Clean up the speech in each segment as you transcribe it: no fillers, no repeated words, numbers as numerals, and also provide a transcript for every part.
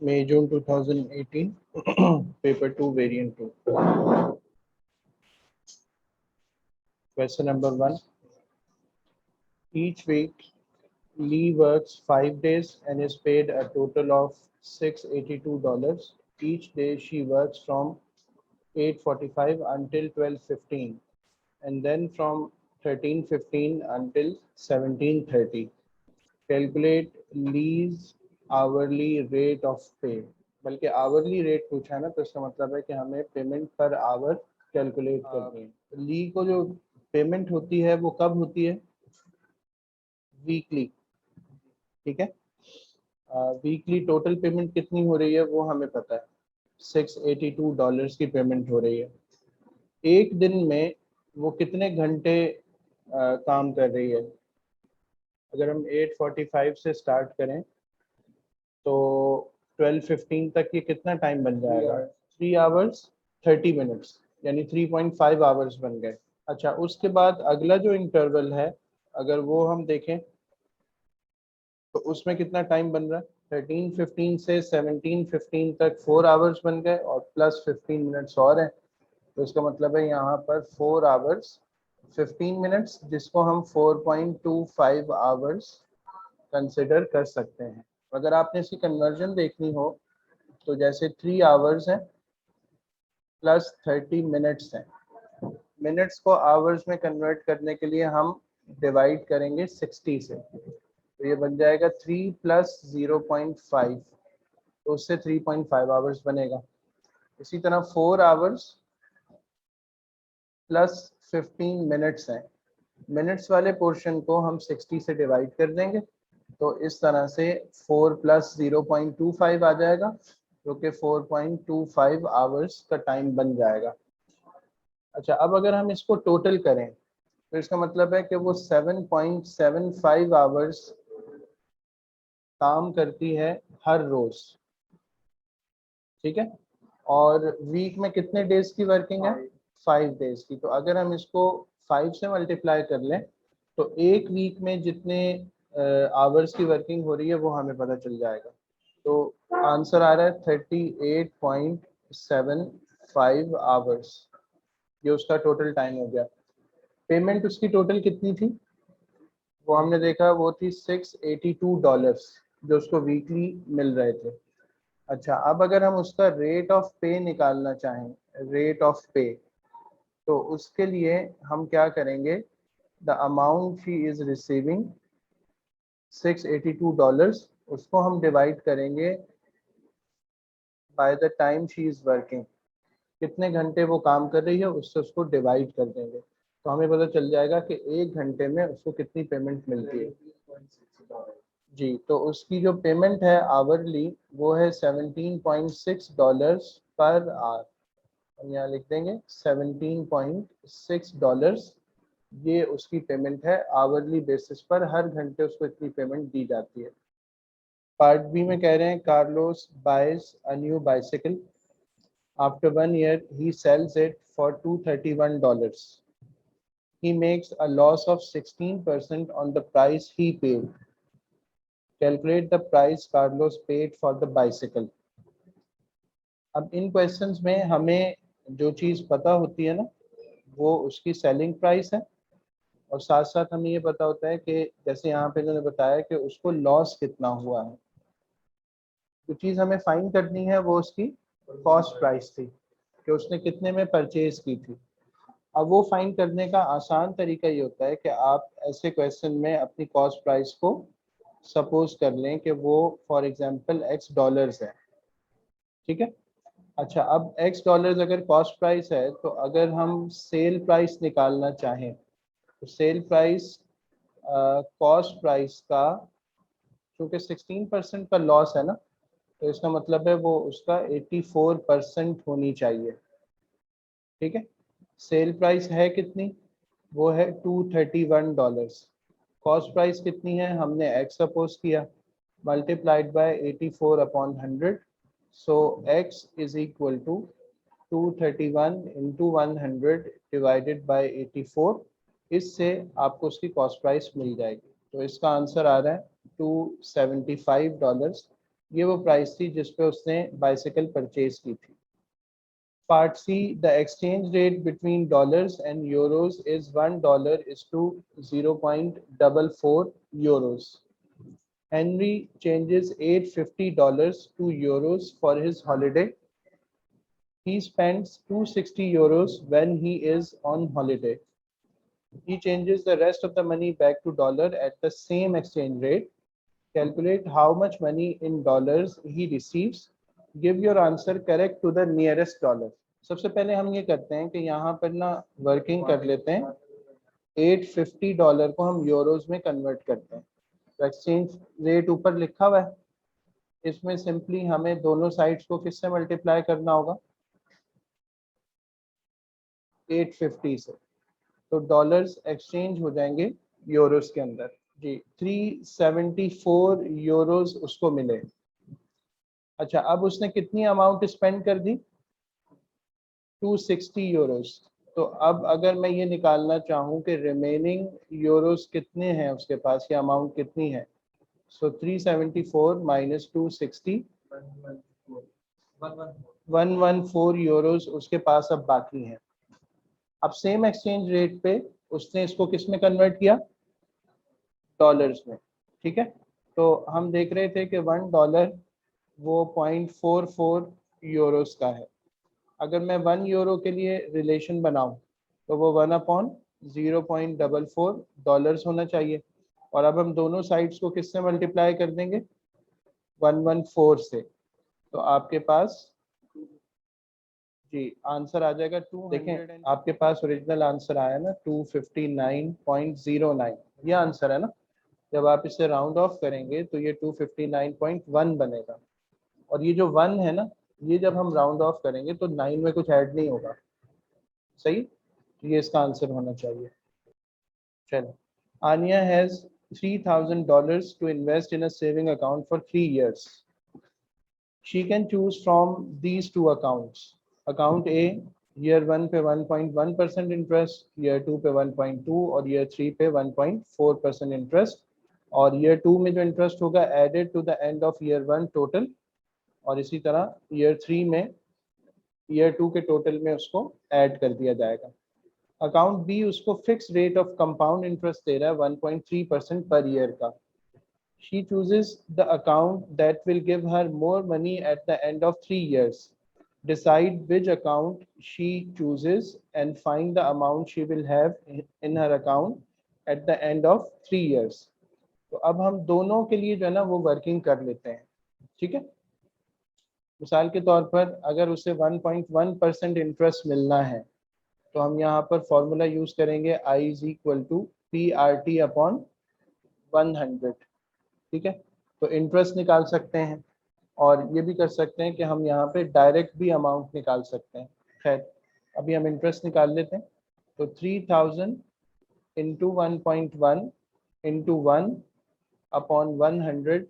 May June 2018 paper 2 variant 2. Question number 1. Each week Lee works 5 days and is paid a total of $682. Each day she works from 8:45 until 12:15 and then from 13:15 until 17:30. Calculate Lee's hourly rate of pay. बल्कि hourly rate पूछा है ना, तो इसका मतलब है कि हमें पेमेंट पर आवर कैलकुलेट करनी है। ली को जो पेमेंट होती है वो कब होती है? वीकली, ठीक है। वीकली टोटल पेमेंट कितनी हो रही है वो हमें पता है, $682 की पेमेंट हो रही है। एक दिन में वो कितने घंटे काम कर रही है? अगर हम 8:45 से स्टार्ट करें तो 12:15 तक ये कितना टाइम बन जाएगा? 3 आवर्स 30 मिनट्स, यानी 3.5 आवर्स बन गए। अच्छा, उसके बाद अगला जो इंटरवल है अगर वो हम देखें तो उसमें कितना टाइम बन रहा है? 13:15 से 17:15 तक 4 आवर्स बन गए और प्लस 15 मिनट्स और हैं, तो इसका मतलब है यहाँ पर 4 आवर्स 15 मिनट्स, जिसको हम 4.25 आवर्स कंसिडर कर सकते हैं। अगर आपने इसकी कन्वर्जन देखनी हो तो जैसे 3 आवर्स हैं प्लस 30 मिनट्स हैं, मिनट्स को आवर्स में कन्वर्ट करने के लिए हम डिवाइड करेंगे 60 से, तो ये बन जाएगा 3 प्लस 0.5, तो उससे 3.5 आवर्स बनेगा। इसी तरह 4 आवर्स प्लस 15 मिनट्स हैं, मिनट्स वाले पोर्शन को हम 60 से डिवाइड कर देंगे, तो इस तरह से 4 प्लस 0.25 आ जाएगा, जो कि 4.25 आवर्स का टाइम बन जाएगा। अच्छा, अब अगर हम इसको टोटल करें तो इसका मतलब है कि वो 7.75 आवर्स काम करती है हर रोज, ठीक है। और वीक में कितने डेज की वर्किंग है? 5 डेज की। तो अगर हम इसको 5 से मल्टीप्लाई कर लें तो एक वीक में जितने आवर्स की वर्किंग हो रही है वो हमें पता चल जाएगा। तो आंसर आ रहा है 38.75 आवर्स, ये उसका टोटल टाइम हो गया। पेमेंट उसकी टोटल कितनी थी वो हमने देखा, वो थी $682 जो उसको वीकली मिल रहे थे। अच्छा, अब अगर हम उसका रेट ऑफ पे निकालना चाहें, रेट ऑफ पे, तो उसके लिए हम क्या करेंगे? The amount she is receiving $682, उसको हम डिवाइड करेंगे by the time she is working, कितने घंटे वो काम कर रही है उससे उसको डिवाइड कर देंगे, तो हमें पता चल जाएगा कि एक घंटे में उसको कितनी पेमेंट मिलती है। जी, तो उसकी जो पेमेंट है आवरली वो है $17.6 पर आवर। हम यहाँ लिख देंगे $17.6, ये उसकी पेमेंट है आवरली बेसिस पर, हर घंटे उसको इतनी पेमेंट दी जाती है। पार्ट बी में कह रहे हैं Carlos buys a new bicycle, after 1 year he sells it for $231. He makes a loss of 16% on the price he paid. Calculate the price Carlos paid for the bicycle. अब इन questions में हमें जो चीज़ पता होती है ना वो उसकी सेलिंग प्राइस है, और साथ साथ हमें ये पता होता है कि जैसे यहाँ पे इन्होंने बताया कि उसको लॉस कितना हुआ है। जो चीज़ हमें फाइंड करनी है वो उसकी कॉस्ट प्राइस थी कि उसने कितने में परचेज की थी। अब वो फाइंड करने का आसान तरीका ये होता है कि आप ऐसे क्वेश्चन में अपनी कॉस्ट प्राइस को सपोज कर लें कि वो फॉर एग्जांपल $X है, ठीक है। अच्छा, अब $X अगर कॉस्ट प्राइस है तो अगर हम सेल प्राइस निकालना चाहें तो सेल प्राइस कॉस्ट प्राइस का, क्योंकि 16% का लॉस है ना, तो इसका मतलब है वो उसका 84% होनी चाहिए, ठीक है। सेल प्राइस है कितनी? वो है $231। कॉस्ट प्राइस कितनी है? हमने x सपोज किया, multiplied by 84/100, so x is equal to 231 into 100 divided by 84। इससे आपको उसकी कॉस्ट प्राइस मिल जाएगी। तो इसका आंसर आ रहा है $275, ये वो प्राइस थी जिस पे उसने बाइसिकल परचेज की थी। Part C, the exchange rate between dollars and euros is $1 is to 0.44 euros. Henry changes $850 to euros for his holiday. He spends 260 euros when he is on holiday. He changes the rest of the money back to dollar at the same exchange rate. Calculate how much money in dollars he receives. Give your answer correct to the nearest dollar. सबसे पहले हम ये करते हैं कि यहाँ पर ना वर्किंग कर लेते हैं। $850 को हम यूरोज में कन्वर्ट करते हैं। तो एक्सचेंज रेट ऊपर लिखा हुआ है, इसमें सिंपली हमें दोनों साइड्स को किससे मल्टीप्लाई करना होगा? 850 से। तो डॉलर्स एक्सचेंज हो जाएंगे यूरोस के अंदर जी। 374 यूरोस उसको मिले। अच्छा, अब उसने कितनी अमाउंट स्पेंड कर दी? 260 यूरोस। तो अब अगर मैं ये निकालना चाहूँ कि रिमेनिंग यूरोस कितने हैं उसके पास, या अमाउंट कितनी है, सो 374 माइनस 260, 114 यूरोस उसके पास अब बाकी हैं। अब सेम एक्सचेंज रेट पे उसने इसको किस में कन्वर्ट किया? डॉलर्स में। ठीक है, तो हम देख रहे थे कि $1 वो 0.44 यूरोस का है। अगर मैं 1 यूरो के लिए रिलेशन बनाऊं तो वो 1/0.44 डॉलर्स होना चाहिए। और अब हम दोनों साइड्स को किससे मल्टीप्लाई कर देंगे? 114 से। तो आपके पास जी आंसर आ जाएगा 200। देखें आपके पास ओरिजिनल आंसर आया ना 259.09, ये आंसर है ना। जब आप इसे राउंड ऑफ करेंगे तो ये 259.1 बनेगा। और ये जो 1 है ना, ये जब हम राउंड ऑफ करेंगे तो 9 में कुछ ऐड नहीं होगा। सही, तो ये इसका आंसर होना चाहिए। चलो, आनिया has $3000 to invest in a saving account for 3 years. She can choose from these two accounts. Account A, year 1 पे 1.1% इंटरेस्ट, year 2 पे 1.2 और year 3 पे 1.4% इंटरेस्ट। और year 2 में जो इंटरेस्ट होगा added to the end of year 1 total, और इसी तरह year 3 में year 2 के टोटल में उसको ऐड कर दिया जाएगा। अकाउंट बी उसको fix rate of compound interest दे रहा है 1.3% पर ईयर का। She chooses the account that will give her more money at the end of 3 years. Decide which account she chooses and find the amount she will have in her account at the end of 3 years. तो अब हम दोनों के लिए जो है ना वो वर्किंग कर लेते हैं। ठीक है, मिसाल के तौर पर अगर उसे 1.1% इंटरेस्ट मिलना है तो हम यहाँ पर फॉर्मूला यूज करेंगे I is equal to PRT upon 100। ठीक है, तो इंटरेस्ट निकाल सकते हैं और ये भी कर सकते हैं कि हम यहाँ पे डायरेक्ट भी अमाउंट निकाल सकते हैं। खैर, अभी हम इंटरेस्ट निकाल लेते हैं। तो 3000 इंटू 1.1 इंटू 1 अपॉन 100,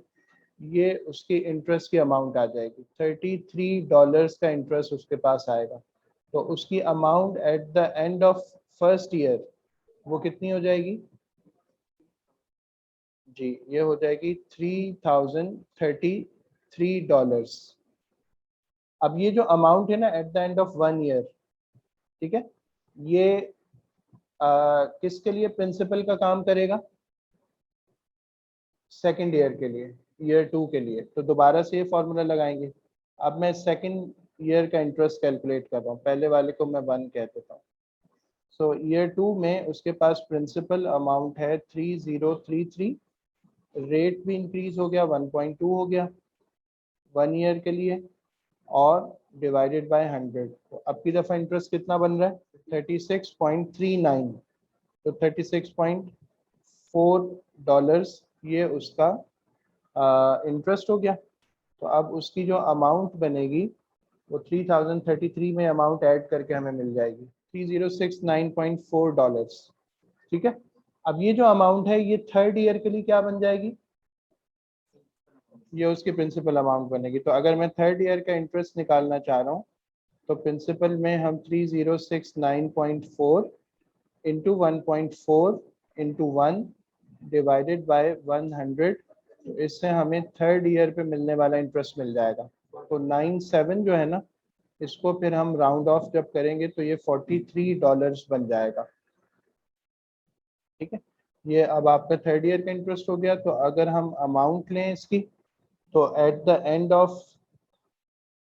ये उसकी इंटरेस्ट की अमाउंट आ जाएगी। $33 का इंटरेस्ट उसके पास आएगा। तो उसकी amount at the end of first year वो कितनी हो जाएगी जी? ये हो जाएगी $3033। अब ये जो अमाउंट है ना at the end of 1 year, ठीक है, ये किसके लिए प्रिंसिपल का काम करेगा? सेकेंड ईयर के लिए, ईयर 2 के लिए। तो दोबारा से ये फॉर्मूला लगाएंगे। अब मैं सेकेंड ईयर का इंटरेस्ट कैलकुलेट कर रहा हूँ, पहले वाले को मैं 1 कह देता हूँ। सो ईयर 2 में उसके पास प्रिंसिपल अमाउंट है 3033, रेट भी इंक्रीज हो गया 1.2 हो गया 1 ईयर के लिए, और डिवाइडेड बाय 100। तो अब की दफ़ा इंटरेस्ट कितना बन रहा है? 36.39। तो 36.4 डॉलर्स ये उसका इंटरेस्ट हो गया। तो अब उसकी जो अमाउंट बनेगी वो 3033 में अमाउंट ऐड करके हमें मिल जाएगी 3069.4 डॉलर्स। ठीक है, अब ये जो अमाउंट है ये थर्ड ईयर के लिए क्या बन जाएगी? ये उसकी प्रिंसिपल अमाउंट बनेगी। तो अगर मैं थर्ड ईयर का इंटरेस्ट निकालना चाह रहा हूँ तो प्रिंसिपल में हम 3069.4 इंटू 1.4 इंटू 1 डिवाइडेड बाय 100 तो इससे हमें थर्ड ईयर पे मिलने वाला इंटरेस्ट मिल जाएगा। तो 97 जो है ना, इसको फिर हम राउंड ऑफ जब करेंगे तो ये $43 बन जाएगा। ठीक है, ये अब आपका थर्ड ईयर का इंटरेस्ट हो गया। तो अगर हम अमाउंट लें इसकी, तो at the end of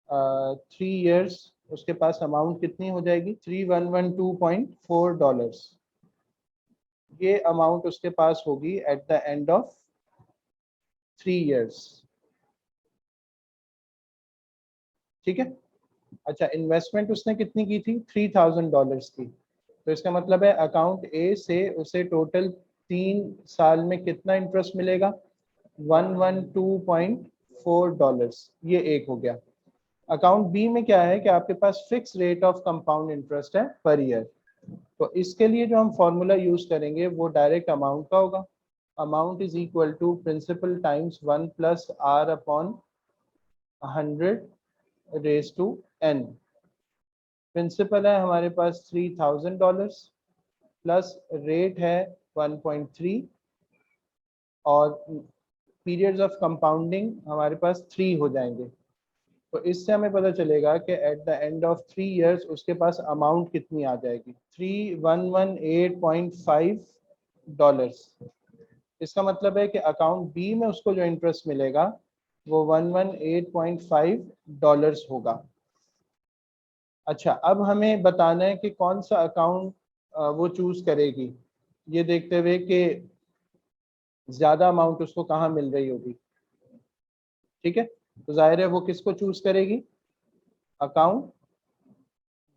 3 years उसके पास अमाउंट कितनी हो जाएगी, $3112.4। ये अमाउंट उसके पास होगी at the end of 3 years। ठीक है। अच्छा, इन्वेस्टमेंट उसने कितनी की थी, $3000 की। तो इसका मतलब है अकाउंट ए से उसे टोटल 3 साल में कितना इंटरेस्ट मिलेगा, $112.4। ये एक हो गया। अकाउंट बी में क्या है कि आपके पास fix rate of compound interest है पर ईयर। तो इसके लिए जो हम फॉर्मूला यूज करेंगे वो डायरेक्ट अमाउंट का होगा। Amount is equal to principal times 1+R/100 raise to n। Principal है हमारे पास $3000 प्लस रेट है 1.3 और पीरियड्स ऑफ कंपाउंडिंग हमारे पास 3 हो जाएंगे। तो इससे हमें पता चलेगा कि at the end of 3 years उसके पास अमाउंट कितनी आ जाएगी, $3118.5। इसका मतलब है कि अकाउंट बी में उसको जो इंटरेस्ट मिलेगा वो $118.5 होगा। अच्छा, अब हमें बताना है कि कौन सा अकाउंट वो चूज करेगी, ये देखते हुए कि ज्यादा अमाउंट उसको कहाँ मिल रही होगी। ठीक है, तो जाहिर है वो किसको चूज करेगी, अकाउंट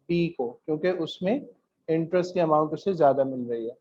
बी को, क्योंकि उसमें इंटरेस्ट की अमाउंट उससे ज्यादा मिल रही है।